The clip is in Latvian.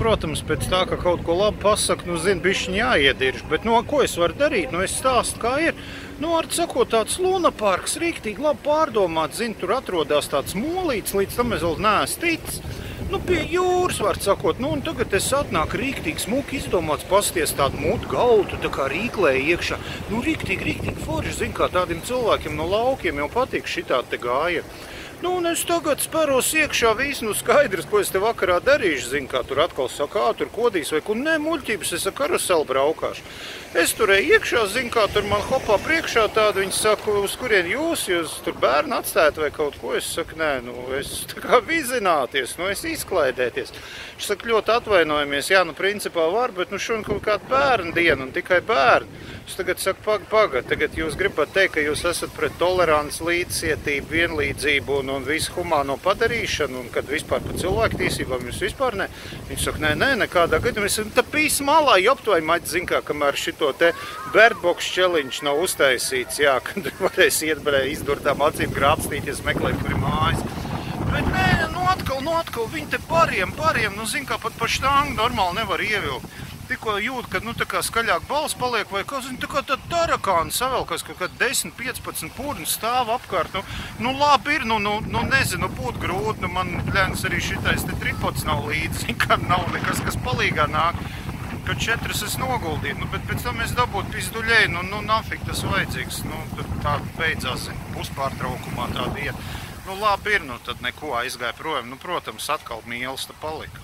protams, pēc tā, ka kaut ko labi pasaka, zini, bišķiņ jāiedirž, bet, ko es varu darīt? Es stāstu, kā ir. Ar sakot, tāds lunaparks, rīktīgi labi pārdomāt, zini, tur atrodās tāds molīts, līdz tam es vēl neesmu ticis. Pie jūras, var sakot, un tagad es atnāku rīktīgi smuki izdomāts, pasties tādu mutu galdu, tā kā rīklēja iekšā. Rīktīgi forši, zini, kā tādiem cilvēkiem no laukiem jau patīk šitā te gāja. Un es tagad sparos iekšā visu, skaidrs, ko es te vakarā darīšu, zini, kā tur atkal saka, tur kodīs vai kur, muļķības, es ar karuseli braukāšu. Es tur eju iekšā, zini, kā tur man hopā priekšā tādu, viņi saka, uz kurien jūs tur bērnu atstājat vai kaut ko, es saku, es tā kā vizināties, es izklaidēties. Es saku, ļoti atvainojamies, principā var, bet šodien kaut kāda bērnu diena un tikai bērni. Es tagad saku, pagad, tagad jūs gribat teikt, ka jūs esat pret tolerants, līdzcietību, vienlīdzību un visu humāno padarīšanu, un kad vispār par cilvēktiesībām jūs vispār ne. Viņi saka, nekādā gadījumā. Es tā pīs malā, joptu vai maģi, zin kā, kamēr šito te Bird Box challenge nav uztaisīts, kad varēs iet izdurtām acīm grābstīties, meklēt, kur ir mājas. Bet atkal, viņi te pariem, zin kā, pat pa štangu normāli nevar ievilkt. Tikko jūt, ka tā kā skaļāk balss paliek, vai kā, zini, tā kā tā tarakāna savelkas, kaut kā 10-15 pūrni stāv apkārt. Labi ir, nezinu, būt grūti, man ļēns arī šitais te tripods nav līdzi, kā nav nekas, kas palīgā nāk. Kad 4 es noguldīju, bet pēc tam es dabūtu pizduļēju, nafik tas vajadzīgs, tad tā beidzās, zini, puspārtraukumā tā dieta. Labi ir, tad neko aizgāja projām, protams, atkal mīlesta palika.